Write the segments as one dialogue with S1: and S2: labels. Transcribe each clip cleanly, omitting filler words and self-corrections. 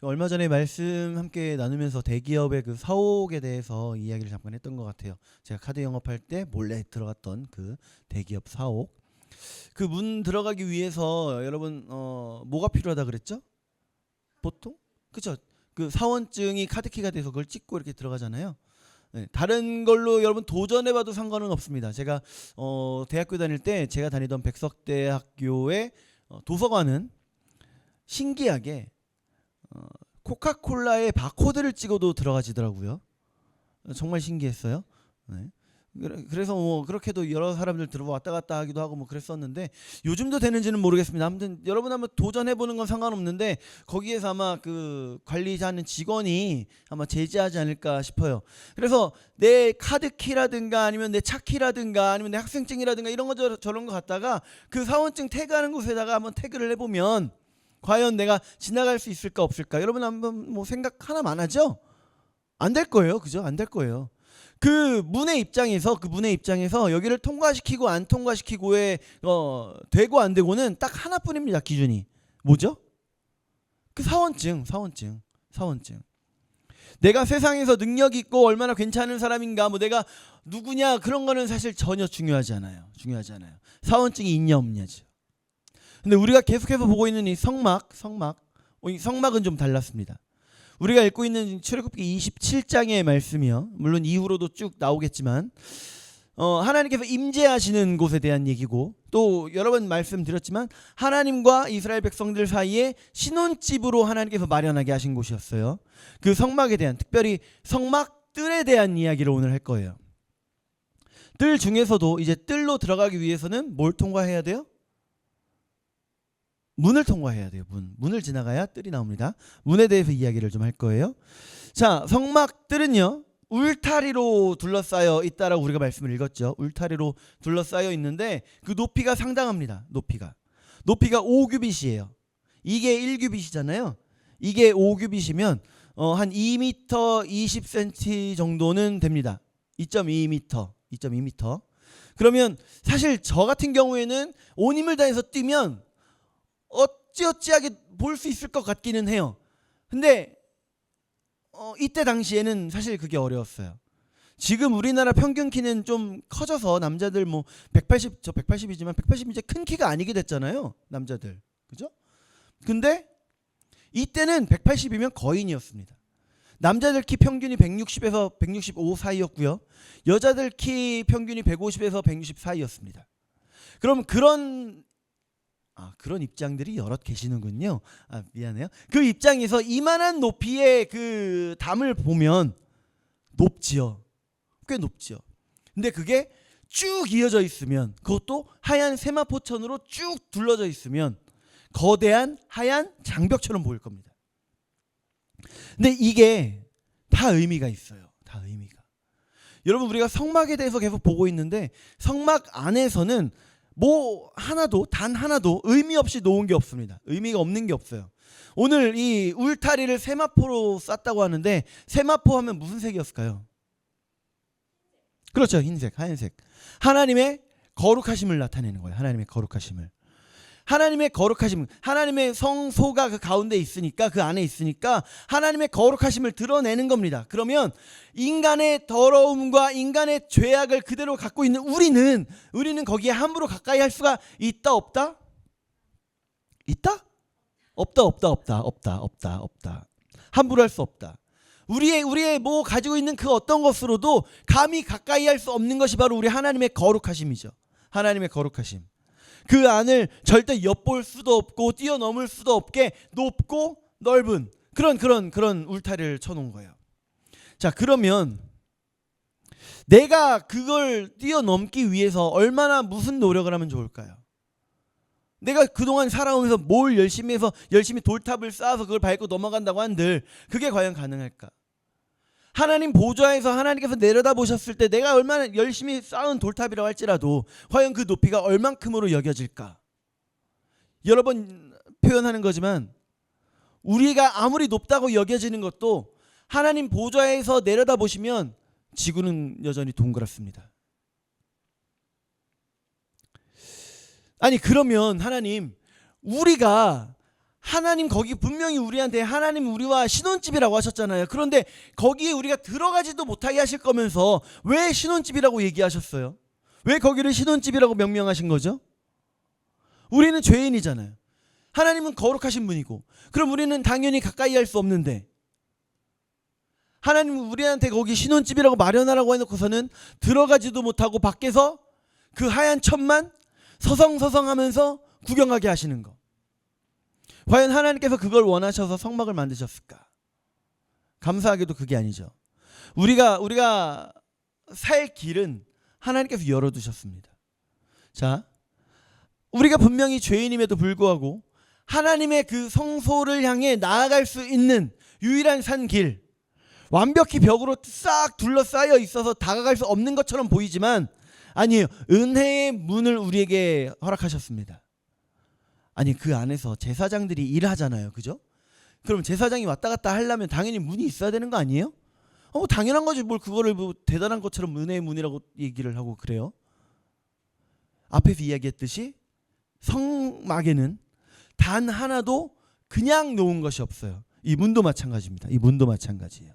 S1: 얼마 전에 말씀 함께 나누면서 대기업의 그 사옥에 대해서 이야기를 잠깐 했던 것 같아요. 제가 카드 영업할 때 몰래 들어갔던 그 대기업 사옥. 그 문 들어가기 위해서 여러분 뭐가 필요하다 그랬죠? 보통? 그죠? 그 사원증이 카드키가 돼서 그걸 찍고 이렇게 들어가잖아요. 네, 다른 걸로 여러분 도전해봐도 상관은 없습니다. 제가 대학교 다닐 때 제가 다니던 백석대학교의 도서관은 신기하게 코카콜라의 바코드를 찍어도 들어가지더라고요. 정말 신기했어요. 네. 그래서 뭐 그렇게도 여러 사람들 들어왔다 갔다 하기도 하고 뭐 그랬었는데 요즘도 되는지는 모르겠습니다. 아무튼 여러분 한번 도전해보는 건 상관없는데 거기에서 아마 그 관리하는 직원이 아마 제지하지 않을까 싶어요. 그래서 내 카드키라든가 아니면 내 차키라든가 아니면 내 학생증이라든가 이런 거 저런 거 갖다가 그 사원증 태그하는 곳에다가 한번 태그를 해보면 과연 내가 지나갈 수 있을까 없을까? 여러분 한번 뭐 생각 하나만 하죠? 안 될 거예요. 그죠? 안 될 거예요. 그 문의 입장에서 여기를 통과시키고 안 통과시키고의 되고 안 되고는 딱 하나뿐입니다. 기준이. 뭐죠? 그 사원증. 내가 세상에서 능력 있고 얼마나 괜찮은 사람인가 뭐 내가 누구냐 그런 거는 사실 전혀 중요하지 않아요. 사원증이 있냐 없냐죠. 근데 우리가 계속해서 보고 있는 이 이 성막은 좀 달랐습니다. 우리가 읽고 있는 출애굽기 27장의 말씀이요. 물론 이후로도 쭉 나오겠지만 하나님께서 임재하시는 곳에 대한 얘기고 또 여러 번 말씀드렸지만 하나님과 이스라엘 백성들 사이에 신혼집으로 하나님께서 마련하게 하신 곳이었어요. 그 성막에 대한 특별히 성막 뜰에 대한 이야기를 오늘 할 거예요. 뜰 중에서도 이제 뜰로 들어가기 위해서는 뭘 통과해야 돼요? 문을 통과해야 돼요. 문을 지나가야 뜰이 나옵니다. 문에 대해서 이야기를 좀 할 거예요. 자, 성막 뜰은요 울타리로 둘러싸여 있다라고 우리가 말씀을 읽었죠. 울타리로 둘러싸여 있는데 그 높이가 상당합니다. 높이가 5규빗이에요. 이게 1규빗이잖아요. 이게 5규빗이면 한 2m 20cm 정도는 됩니다. 2.2m. 그러면 사실 저 같은 경우에는 온 힘을 다해서 뛰면 어찌어찌하게 볼 수 있을 것 같기는 해요. 근데 이때 당시에는 사실 그게 어려웠어요. 지금 우리나라 평균 키는 좀 커져서 남자들 뭐 180, 저 180이지만 180 이제 큰 키가 아니게 됐잖아요. 남자들. 그죠? 근데 이때는 180이면 거인이었습니다. 남자들 키 평균이 160에서 165 사이였고요. 여자들 키 평균이 150에서 160 사이였습니다. 그럼 그런 입장들이 여럿 계시는군요. 미안해요. 그 입장에서 이만한 높이의 그 담을 보면 높지요. 꽤 높지요. 근데 그게 쭉 이어져 있으면 그것도 하얀 세마포천으로 쭉 둘러져 있으면 거대한 하얀 장벽처럼 보일 겁니다. 근데 이게 다 의미가 있어요. 다 의미가. 여러분 우리가 성막에 대해서 계속 보고 있는데 성막 안에서는 단 하나도 의미 없이 놓은 게 없습니다. 의미가 없는 게 없어요. 오늘 이 울타리를 세마포로 쌌다고 하는데 세마포 하면 무슨 색이었을까요? 그렇죠. 흰색, 하얀색. 하나님의 거룩하심을 나타내는 거예요. 하나님의 거룩하심. 하나님의 성소가 그 가운데 있으니까 그 안에 있으니까 하나님의 거룩하심을 드러내는 겁니다. 그러면 인간의 더러움과 인간의 죄악을 그대로 갖고 있는 우리는 거기에 함부로 가까이 할 수가 있다 없다? 있다? 없다. 함부로 할 수 없다. 우리의 뭐 가지고 있는 그 어떤 것으로도 감히 가까이 할 수 없는 것이 바로 우리 하나님의 거룩하심이죠. 하나님의 거룩하심. 그 안을 절대 엿볼 수도 없고 뛰어넘을 수도 없게 높고 넓은 그런 울타리를 쳐놓은 거예요. 자, 그러면 내가 그걸 뛰어넘기 위해서 얼마나 무슨 노력을 하면 좋을까요? 내가 그동안 살아오면서 뭘 열심히 해서 열심히 돌탑을 쌓아서 그걸 밟고 넘어간다고 한들 그게 과연 가능할까? 하나님 보좌에서 하나님께서 내려다보셨을 때 내가 얼마나 열심히 쌓은 돌탑이라고 할지라도 과연 그 높이가 얼만큼으로 여겨질까? 여러 번 표현하는 거지만 우리가 아무리 높다고 여겨지는 것도 하나님 보좌에서 내려다보시면 지구는 여전히 동그랗습니다. 아니 그러면 하나님 우리가 하나님 거기 분명히 우리한테 하나님 우리와 신혼집이라고 하셨잖아요. 그런데 거기에 우리가 들어가지도 못하게 하실 거면서 왜 신혼집이라고 얘기하셨어요? 왜 거기를 신혼집이라고 명명하신 거죠? 우리는 죄인이잖아요. 하나님은 거룩하신 분이고, 그럼 우리는 당연히 가까이 할 수 없는데 하나님은 우리한테 거기 신혼집이라고 마련하라고 해놓고서는 들어가지도 못하고 밖에서 그 하얀 천만 서성서성하면서 구경하게 하시는 거. 과연 하나님께서 그걸 원하셔서 성막을 만드셨을까? 감사하게도 그게 아니죠. 우리가 살 길은 하나님께서 열어두셨습니다. 자, 우리가 분명히 죄인임에도 불구하고 하나님의 그 성소를 향해 나아갈 수 있는 유일한 산 길, 완벽히 벽으로 싹 둘러싸여 있어서 다가갈 수 없는 것처럼 보이지만 아니에요. 은혜의 문을 우리에게 허락하셨습니다. 아니, 그 안에서 제사장들이 일하잖아요. 그죠? 그럼 제사장이 왔다 갔다 하려면 당연히 문이 있어야 되는 거 아니에요? 당연한 거지. 뭘 그거를 뭐 대단한 것처럼 은혜의 문이라고 얘기를 하고 그래요? 앞에서 이야기했듯이 성막에는 단 하나도 그냥 놓은 것이 없어요. 이 문도 마찬가지입니다. 이 문도 마찬가지예요.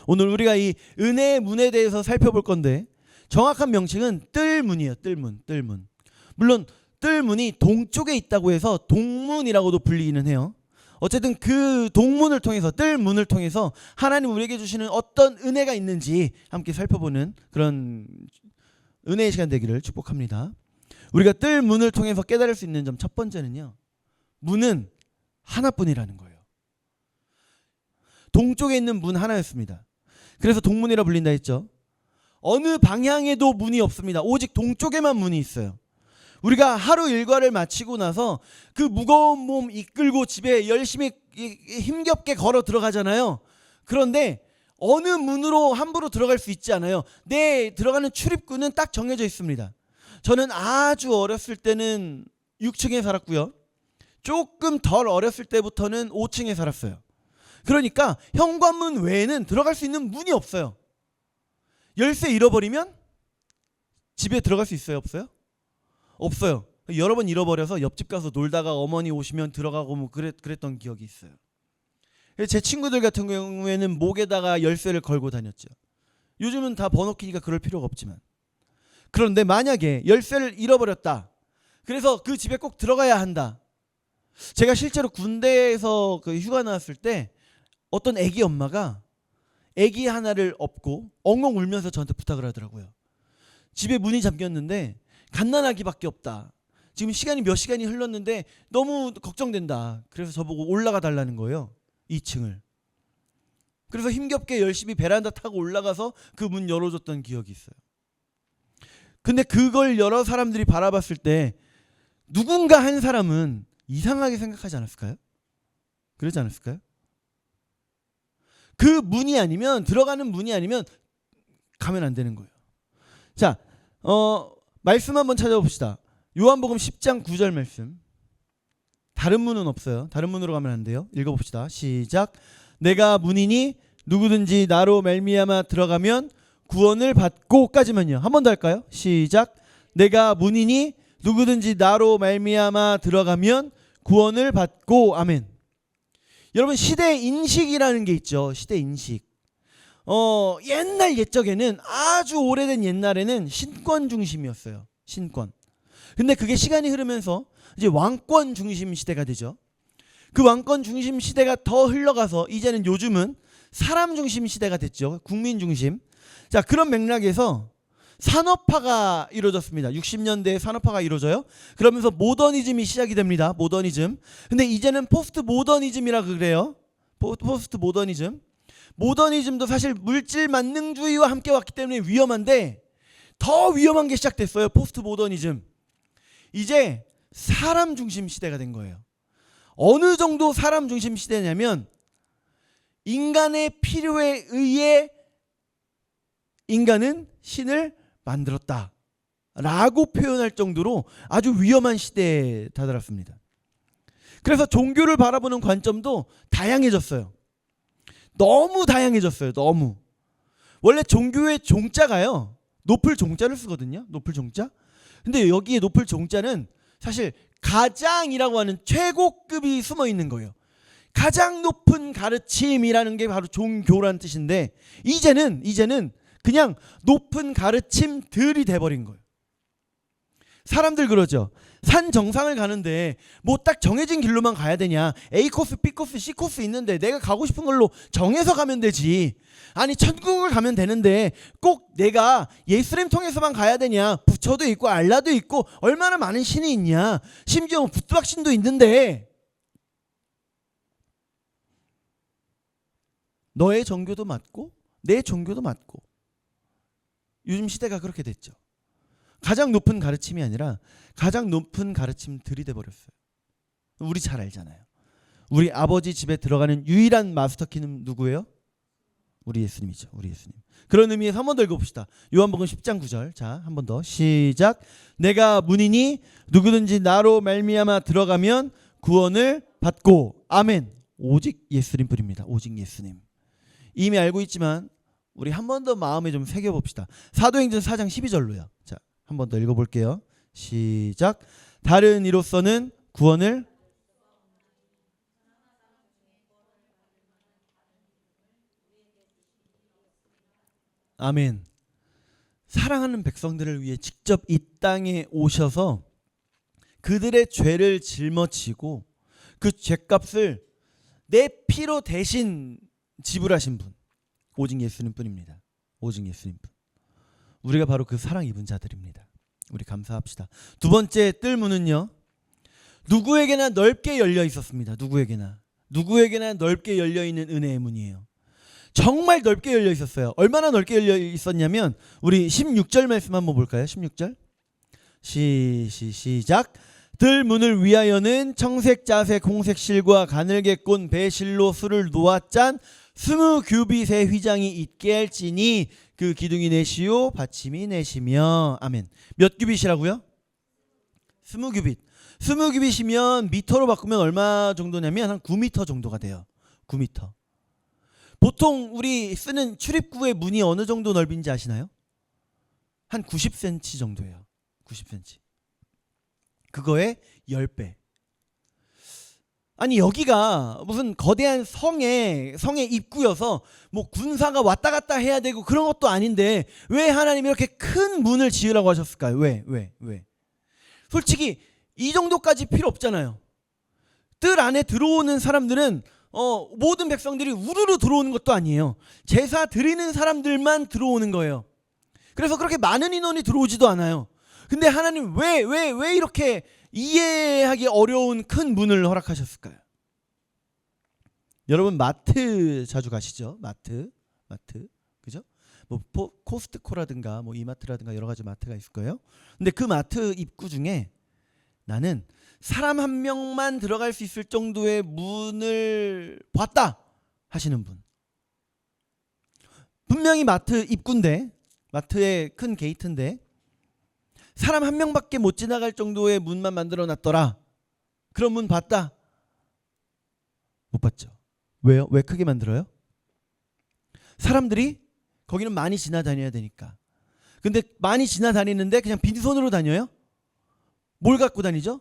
S1: 오늘 우리가 이 은혜의 문에 대해서 살펴볼 건데 정확한 명칭은 뜰문이에요. 뜰문. 물론 뜰문이 동쪽에 있다고 해서 동문이라고도 불리기는 해요. 어쨌든 그 동문을 통해서, 뜰문을 통해서 하나님 우리에게 주시는 어떤 은혜가 있는지 함께 살펴보는 그런 은혜의 시간 되기를 축복합니다. 우리가 뜰문을 통해서 깨달을 수 있는 점 첫 번째는요, 문은 하나뿐이라는 거예요. 동쪽에 있는 문 하나였습니다. 그래서 동문이라 불린다 했죠. 어느 방향에도 문이 없습니다. 오직 동쪽에만 문이 있어요. 우리가 하루 일과를 마치고 나서 그 무거운 몸 이끌고 집에 열심히 힘겹게 걸어 들어가잖아요. 그런데 어느 문으로 함부로 들어갈 수 있지 않아요. 들어가는 출입구는 딱 정해져 있습니다. 저는 아주 어렸을 때는 6층에 살았고요. 조금 덜 어렸을 때부터는 5층에 살았어요. 그러니까 현관문 외에는 들어갈 수 있는 문이 없어요. 열쇠 잃어버리면 집에 들어갈 수 있어요? 없어요? 없어요. 여러 번 잃어버려서 옆집 가서 놀다가 어머니 오시면 들어가고 뭐 그랬던 기억이 있어요. 제 친구들 같은 경우에는 목에다가 열쇠를 걸고 다녔죠. 요즘은 다 번호키니까 그럴 필요가 없지만. 그런데 만약에 열쇠를 잃어버렸다. 그래서 그 집에 꼭 들어가야 한다. 제가 실제로 군대에서 그 휴가 나왔을 때 어떤 애기 엄마가 애기 하나를 업고 엉엉 울면서 저한테 부탁을 하더라고요. 집에 문이 잠겼는데 갓난아기밖에 없다. 지금 시간이 몇 시간이 흘렀는데 너무 걱정된다. 그래서 저보고 올라가 달라는 거예요. 2층을. 그래서 힘겹게 열심히 베란다 타고 올라가서 그 문 열어줬던 기억이 있어요. 근데 그걸 여러 사람들이 바라봤을 때 누군가 한 사람은 이상하게 생각하지 않았을까요? 그러지 않았을까요? 그 문이 아니면, 들어가는 문이 아니면 가면 안 되는 거예요. 자, 말씀 한번 찾아봅시다. 요한복음 10장 9절 말씀. 다른 문은 없어요. 다른 문으로 가면 안 돼요. 읽어봅시다. 시작. 내가 문이니 누구든지 나로 말미암아 들어가면 구원을 받고까지만요. 한 번 더 할까요? 시작. 내가 문이니 누구든지 나로 말미암아 들어가면 구원을 받고. 아멘. 여러분, 시대 인식이라는 게 있죠. 시대 인식. 옛날 옛적에는, 아주 오래된 옛날에는 신권 중심이었어요. 신권. 근데 그게 시간이 흐르면서 이제 왕권 중심 시대가 되죠. 그 왕권 중심 시대가 더 흘러가서 이제는 요즘은 사람 중심 시대가 됐죠. 국민 중심. 자, 그런 맥락에서 산업화가 이루어졌습니다. 60년대에 산업화가 이루어져요. 그러면서 모더니즘이 시작이 됩니다. 모더니즘. 근데 이제는 포스트 모더니즘이라 그래요. 포스트 모더니즘. 모더니즘도 사실 물질 만능주의와 함께 왔기 때문에 위험한데 더 위험한 게 시작됐어요. 포스트 모더니즘. 이제 사람 중심 시대가 된 거예요. 어느 정도 사람 중심 시대냐면 인간의 필요에 의해 인간은 신을 만들었다 라고 표현할 정도로 아주 위험한 시대에 다다랐습니다. 그래서 종교를 바라보는 관점도 다양해졌어요. 너무 다양해졌어요. 너무. 원래 종교의 종자가요, 높을 종자를 쓰거든요. 높을 종자. 근데 여기에 높을 종자는 사실 가장이라고 하는 최고급이 숨어 있는 거예요. 가장 높은 가르침이라는 게 바로 종교란 뜻인데 이제는 그냥 높은 가르침들이 돼버린 거예요. 사람들 그러죠. 산 정상을 가는데 뭐 딱 정해진 길로만 가야 되냐. A 코스, B 코스, C 코스 있는데 내가 가고 싶은 걸로 정해서 가면 되지. 아니 천국을 가면 되는데 꼭 내가 예수님 통해서만 가야 되냐. 부처도 있고 알라도 있고 얼마나 많은 신이 있냐. 심지어 부뚜박신도 있는데 너의 종교도 맞고 내 종교도 맞고 요즘 시대가 그렇게 됐죠. 가장 높은 가르침이 아니라 가장 높은 가르침들이 돼버렸어요. 우리 잘 알잖아요. 우리 아버지 집에 들어가는 유일한 마스터키는 누구예요? 우리 예수님이죠. 우리 예수님. 그런 의미에서 한 번 더 읽어봅시다. 요한복음 10장 9절. 자, 한 번 더 시작. 내가 문이니 누구든지 나로 말미암아 들어가면 구원을 받고. 아멘. 오직 예수님뿐입니다. 오직 예수님. 이미 알고 있지만 우리 한 번 더 마음에 좀 새겨봅시다. 사도행전 4장 12절로요. 자, 한 번 더 읽어볼게요. 시작. 다른 이로서는 구원을 아멘. 사랑하는 백성들을 위해 직접 이 땅에 오셔서 그들의 죄를 짊어지고 그 죄값을 내 피로 대신 지불하신 분 오직 예수님뿐입니다. 오직 예수님뿐. 우리가 바로 그 사랑 입은 자들입니다. 우리 감사합시다. 두 번째 뜰문은요. 누구에게나 넓게 열려 있었습니다. 누구에게나 넓게 열려 있는 은혜의 문이에요. 정말 넓게 열려 있었어요. 얼마나 넓게 열려 있었냐면 우리 16절 말씀 한번 볼까요? 16절. 시작. 뜰문을 위하여는 청색 자색 홍색 실과 가늘게 꼰 배실로 술을 놓아 짠 20규빗의 휘장이 있게 할지니 그 기둥이 내시오 받침이 내시며. 아멘. 몇 규빗이라고요? 20규빗. 20규빗이면 미터로 바꾸면 얼마 정도냐면 한 9미터 정도가 돼요. 9미터. 보통 우리 쓰는 출입구의 문이 어느 정도 넓인지 아시나요? 한 90cm 정도예요. 90cm. 그거의 10배. 아니 여기가 무슨 거대한 성의 입구여서 뭐 군사가 왔다 갔다 해야 되고 그런 것도 아닌데 왜 하나님이 이렇게 큰 문을 지으라고 하셨을까요? 왜? 솔직히 이 정도까지 필요 없잖아요. 뜰 안에 들어오는 사람들은 모든 백성들이 우르르 들어오는 것도 아니에요. 제사 드리는 사람들만 들어오는 거예요. 그래서 그렇게 많은 인원이 들어오지도 않아요. 근데 하나님 왜 이렇게 이해하기 어려운 큰 문을 허락하셨을까요? 여러분 마트 자주 가시죠? 마트 그죠? 뭐 코스트코라든가 뭐 이마트라든가 여러 가지 마트가 있을 거예요. 근데 그 마트 입구 중에 나는 사람 한 명만 들어갈 수 있을 정도의 문을 봤다 하시는 분. 분명히 마트 입구인데 마트의 큰 게이트인데 사람 한 명밖에 못 지나갈 정도의 문만 만들어 놨더라. 그런 문 봤다? 못 봤죠. 왜요? 왜 크게 만들어요? 사람들이 거기는 많이 지나다녀야 되니까. 근데 많이 지나다니는데 그냥 빈손으로 다녀요? 뭘 갖고 다니죠?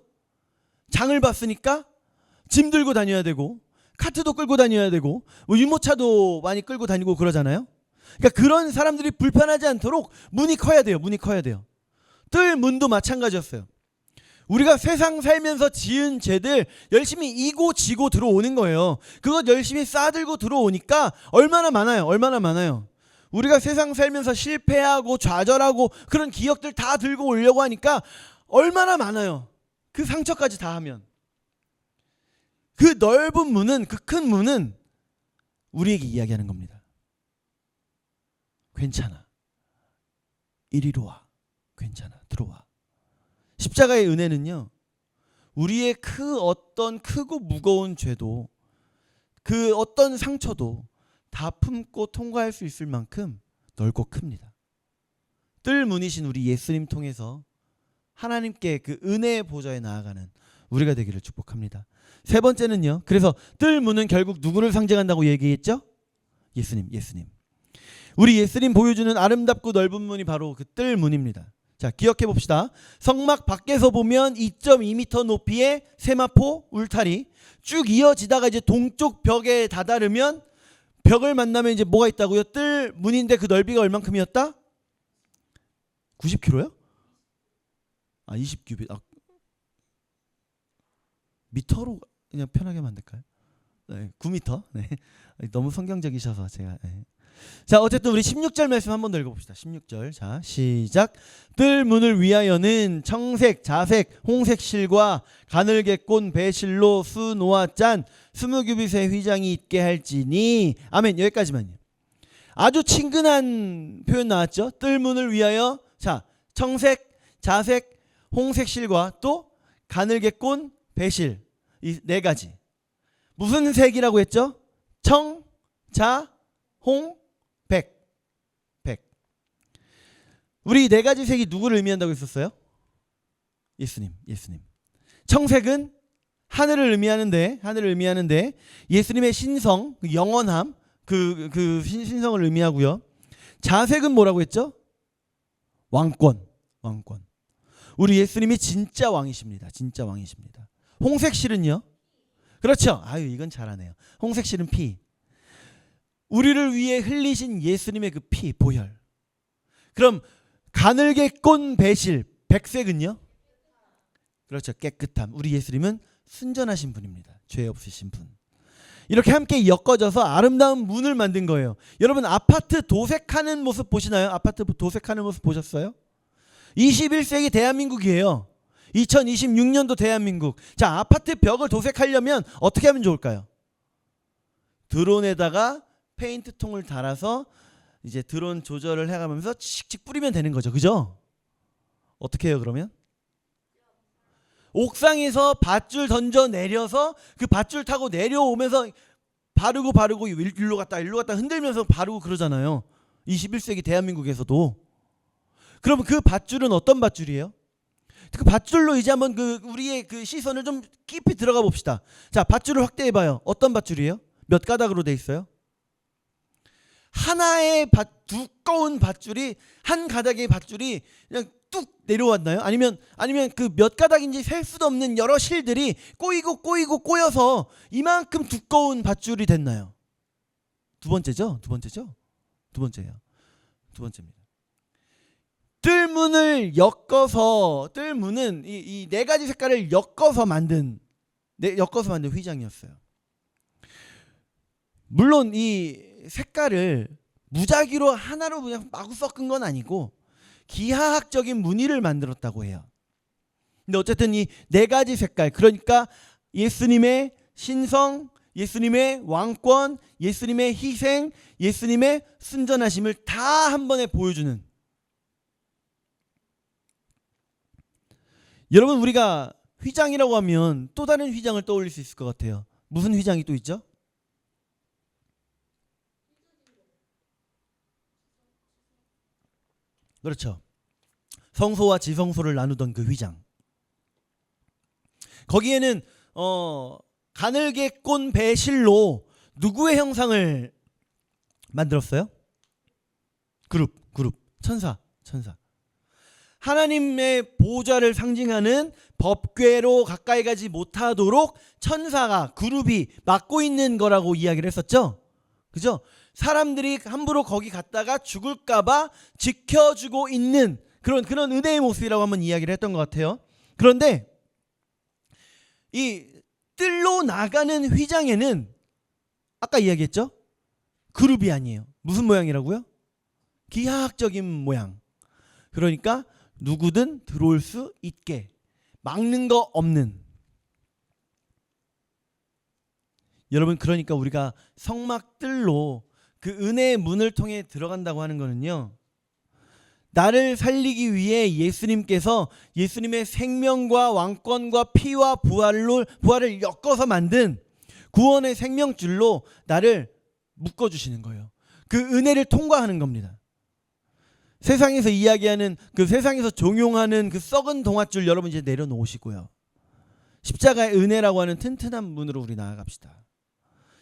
S1: 장을 봤으니까 짐 들고 다녀야 되고 카트도 끌고 다녀야 되고 뭐 유모차도 많이 끌고 다니고 그러잖아요. 그러니까 그런 사람들이 불편하지 않도록 문이 커야 돼요. 문이 커야 돼요. 뜰 문도 마찬가지였어요. 우리가 세상 살면서 지은 죄들 열심히 이고 지고 들어오는 거예요. 그것 열심히 싸들고 들어오니까 얼마나 많아요. 우리가 세상 살면서 실패하고 좌절하고 그런 기억들 다 들고 오려고 하니까 얼마나 많아요. 그 상처까지 다 하면. 그 넓은 문은, 그 큰 문은 우리에게 이야기하는 겁니다. 괜찮아. 이리로 와. 괜찮아. 들어와. 십자가의 은혜는요. 우리의 그 어떤 크고 무거운 죄도 그 어떤 상처도 다 품고 통과할 수 있을 만큼 넓고 큽니다. 뜰 문이신 우리 예수님 통해서 하나님께 그 은혜의 보좌에 나아가는 우리가 되기를 축복합니다. 세 번째는요. 그래서 뜰 문은 결국 누구를 상징한다고 얘기했죠? 예수님. 우리 예수님 보여주는 아름답고 넓은 문이 바로 그 뜰 문입니다. 자, 기억해 봅시다. 성막 밖에서 보면 2.2m 높이의 세마포 울타리 쭉 이어지다가 이제 동쪽 벽에 다다르면 벽을 만나면 이제 뭐가 있다고요? 뜰 문인데 그 넓이가 얼만큼이었다? 90km요? 20규빗. 미터로 그냥 편하게 만들까요? 네, 9m. 네. 너무 성경적이셔서 제가. 네. 자, 어쨌든 우리 16절 말씀 한 번 더 읽어봅시다. 16절. 자, 시작. 뜰 문을 위하여는 청색, 자색, 홍색 실과 가늘게 꼰 배실로 수노아 짠 20규빗의 휘장이 있게 할지니. 아멘. 여기까지만요. 아주 친근한 표현 나왔죠. 뜰 문을 위하여. 자, 청색, 자색, 홍색 실과 또 가늘게 꼰 배실. 이 네 가지. 무슨 색이라고 했죠? 청, 자, 홍, 백. 우리 네 가지 색이 누구를 의미한다고 했었어요? 예수님. 청색은 하늘을 의미하는데 예수님의 신성, 영원함, 그 신성을 의미하고요. 자색은 뭐라고 했죠? 왕권. 우리 예수님이 진짜 왕이십니다. 홍색 실은요? 그렇죠. 아유, 이건 잘하네요. 홍색 실은 피. 우리를 위해 흘리신 예수님의 그 피, 보혈. 그럼 가늘게 꼰 배실, 백색은요? 그렇죠. 깨끗함. 우리 예수님은 순전하신 분입니다. 죄 없으신 분. 이렇게 함께 엮어져서 아름다운 문을 만든 거예요. 여러분, 아파트 도색하는 모습 보시나요? 아파트 도색하는 모습 보셨어요? 21세기 대한민국이에요. 2026년도 대한민국. 자, 아파트 벽을 도색하려면 어떻게 하면 좋을까요? 드론에다가 페인트통을 달아서 이제 드론 조절을 해가면서 칙칙 뿌리면 되는 거죠. 그죠? 어떻게 해요 그러면? 옥상에서 밧줄 던져 내려서 그 밧줄 타고 내려오면서 바르고 일로 갔다 흔들면서 바르고 그러잖아요. 21세기 대한민국에서도. 그럼 그 밧줄은 어떤 밧줄이에요? 그 밧줄로 이제 한번 우리의 그 시선을 좀 깊이 들어가 봅시다. 자, 밧줄을 확대해 봐요. 어떤 밧줄이에요? 몇 가닥으로 돼 있어요? 하나의 두꺼운 밧줄이, 한 가닥의 밧줄이 그냥 뚝 내려왔나요? 아니면 그 몇 가닥인지 셀 수도 없는 여러 실들이 꼬여서 이만큼 두꺼운 밧줄이 됐나요? 두 번째예요. 두 번째입니다. 뜰문을 엮어서, 뜰문은 이 네 가지 색깔을 엮어서 만든 휘장이었어요. 물론 이 색깔을 무작위로 하나로 그냥 마구 섞은 건 아니고 기하학적인 무늬를 만들었다고 해요. 근데 어쨌든 이 네 가지 색깔, 그러니까 예수님의 신성, 예수님의 왕권, 예수님의 희생, 예수님의 순전하심을 다 한 번에 보여주는. 여러분, 우리가 휘장이라고 하면 또 다른 휘장을 떠올릴 수 있을 것 같아요. 무슨 휘장이 또 있죠? 그렇죠. 성소와 지성소를 나누던 그 휘장. 거기에는 가늘게 꼰 배실로 누구의 형상을 만들었어요? 그룹, 천사. 하나님의 보좌를 상징하는 법궤로 가까이 가지 못하도록 천사가, 그룹이 막고 있는 거라고 이야기를 했었죠. 그죠? 사람들이 함부로 거기 갔다가 죽을까봐 지켜주고 있는 그런 은혜의 모습이라고 한번 이야기를 했던 것 같아요. 그런데 이 뜰로 나가는 휘장에는 아까 이야기했죠? 그룹이 아니에요. 무슨 모양이라고요? 기하학적인 모양. 그러니까 누구든 들어올 수 있게, 막는 거 없는. 여러분, 그러니까 우리가 성막 뜰로 그 은혜의 문을 통해 들어간다고 하는 거는요, 나를 살리기 위해 예수님께서 예수님의 생명과 왕권과 피와 부활을 엮어서 만든 구원의 생명줄로 나를 묶어주시는 거예요. 그 은혜를 통과하는 겁니다. 세상에서 이야기하는, 그 세상에서 종용하는 그 썩은 동아줄 여러분 이제 내려놓으시고요. 십자가의 은혜라고 하는 튼튼한 문으로 우리 나아갑시다.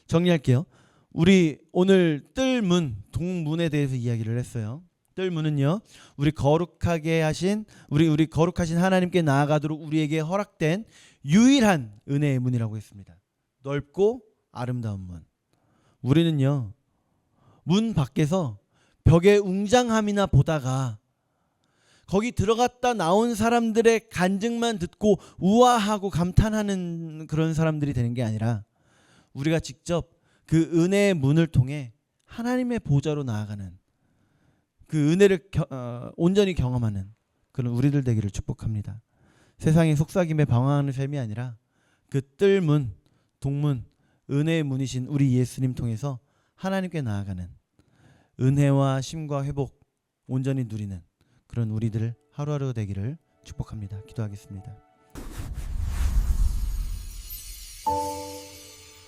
S1: 정리할게요. 우리 오늘 뜰문, 동문에 대해서 이야기를 했어요. 뜰문은요, 우리 거룩하게 하신 우리 거룩하신 하나님께 나아가도록 우리에게 허락된 유일한 은혜의 문이라고 했습니다. 넓고 아름다운 문. 우리는요, 문 밖에서 벽의 웅장함이나 보다가 거기 들어갔다 나온 사람들의 간증만 듣고 우아하고 감탄하는 그런 사람들이 되는 게 아니라, 우리가 직접 그 은혜의 문을 통해 하나님의 보좌로 나아가는 그 은혜를 온전히 경험하는 그런 우리들 되기를 축복합니다. 세상의 속삭임에 방황하는 삶이 아니라 그 뜰문, 동문, 은혜의 문이신 우리 예수님 통해서 하나님께 나아가는, 은혜와 쉼과 회복 온전히 누리는 그런 우리들 하루하루 되기를 축복합니다. 기도하겠습니다.